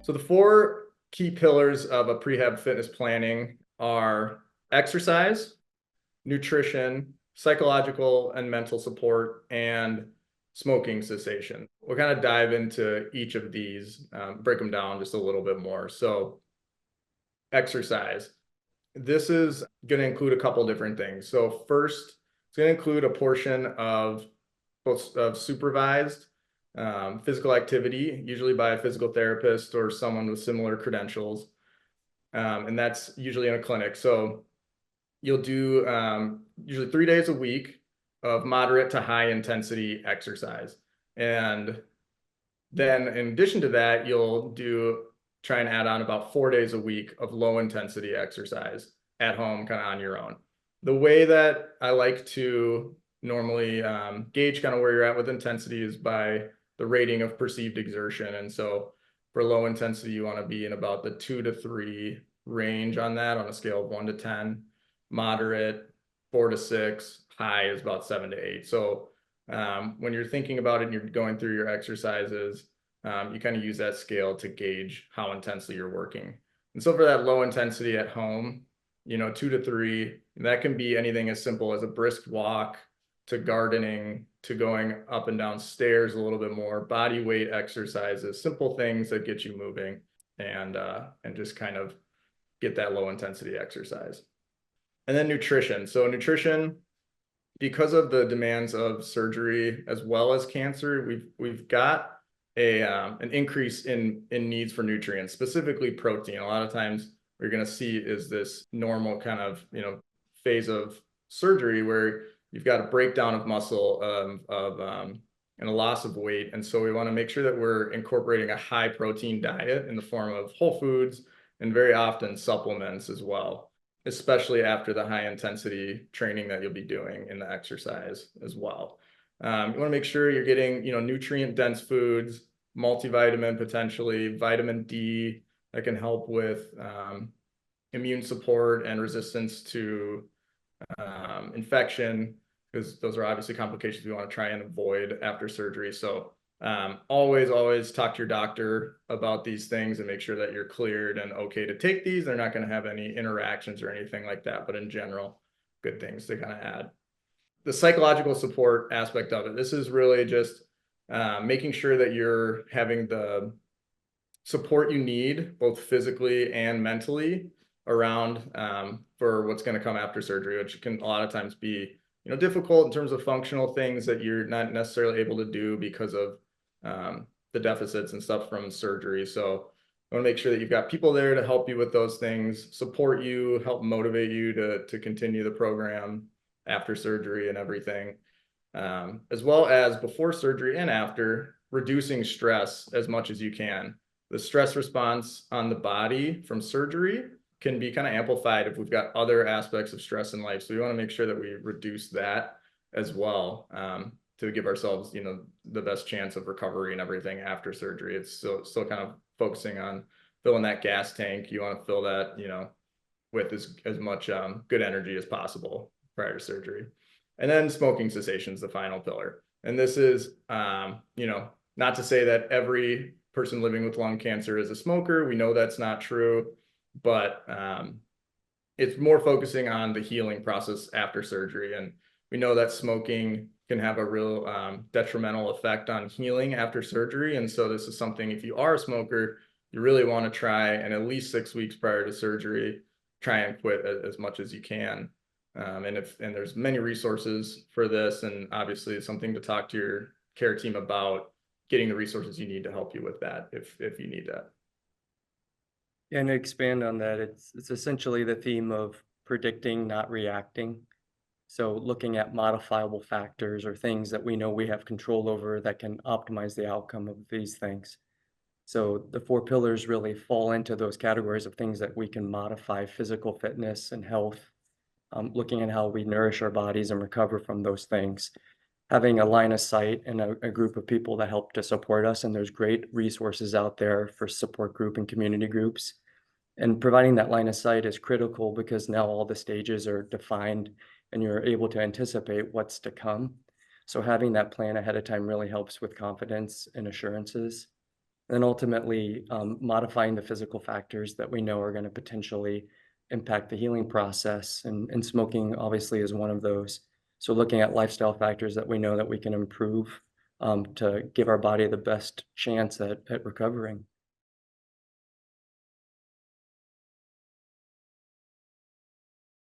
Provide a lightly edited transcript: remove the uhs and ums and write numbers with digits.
So the four key pillars of a prehab fitness planning are exercise, nutrition, psychological and mental support, and smoking cessation. We'll kind of dive into each of these, break them down just a little bit more. So exercise. This is going to include a couple different things. So first, it's going to include a portion of supervised physical activity, usually by a physical therapist or someone with similar credentials. And that's usually in a clinic. So you'll do usually 3 days a week of moderate to high intensity exercise. And then in addition to that, you'll try and add on about 4 days a week of low intensity exercise at home, kind of on your own. The way that I like to normally gauge kind of where you're at with intensity is by the rating of perceived exertion. And so for low intensity, you want to be in about the 2 to 3 range on that on a scale of 1 to 10. Moderate, 4 to 6. High is about 7 to 8. So when you're thinking about it and you're going through your exercises, you kind of use that scale to gauge how intensely you're working. And so for that low intensity at home, 2 to 3, that can be anything as simple as a brisk walk to gardening to going up and down stairs a little bit more, body weight exercises, simple things that get you moving and just kind of get that low intensity exercise. And then nutrition. So nutrition, because of the demands of surgery as well as cancer, we've got an increase in needs for nutrients, specifically protein. A lot of times what you're going to see is this normal kind of phase of surgery where you've got a breakdown of muscle and a loss of weight. And so we want to make sure that we're incorporating a high protein diet in the form of whole foods and very often supplements as well, especially after the high intensity training that you'll be doing in the exercise as well. You want to make sure you're getting, nutrient dense foods, multivitamin, potentially vitamin D that can help with immune support and resistance to infection, because those are obviously complications we want to try and avoid after surgery. So always talk to your doctor about these things and make sure that you're cleared and okay to take these. They're not going to have any interactions or anything like that, but in general, good things to kind of add. The psychological support aspect of it, this is really just making sure that you're having the support you need, both physically and mentally, around for what's going to come after surgery, which can a lot of times be difficult in terms of functional things that you're not necessarily able to do because of the deficits and stuff from surgery. So I want to make sure that you've got people there to help you with those things, support you, help motivate you to continue the program after surgery and everything, as well as before surgery and after, reducing stress as much as you can. The stress response on the body from surgery can be kind of amplified if we've got other aspects of stress in life. So we want to make sure that we reduce that as well, to give ourselves, the best chance of recovery and everything after surgery. It's still kind of focusing on filling that gas tank. You want to fill that, with as much good energy as possible prior to surgery. And then smoking cessation is the final pillar. And this is, not to say that every person living with lung cancer is a smoker. We know that's not true, but it's more focusing on the healing process after surgery. And we know that smoking can have a real detrimental effect on healing after surgery. And so this is something, if you are a smoker, you really want to try, and at least 6 weeks prior to surgery, try and quit as much as you can. And there's many resources for this, and obviously it's something to talk to your care team about, getting the resources you need to help you with that if you need that. And to expand on that, it's essentially the theme of predicting, not reacting. So looking at modifiable factors or things that we know we have control over that can optimize the outcome of these things. So the 4 pillars really fall into those categories of things that we can modify: physical fitness and health, looking at how we nourish our bodies and recover from those things, having a line of sight and a group of people that help to support us. And there's great resources out there for support group and community groups. And providing that line of sight is critical because now all the stages are defined and you're able to anticipate what's to come. So having that plan ahead of time really helps with confidence and assurances. and ultimately modifying the physical factors that we know are going to potentially impact the healing process. And smoking obviously is one of those. So looking at lifestyle factors that we know that we can improve to give our body the best chance at recovering.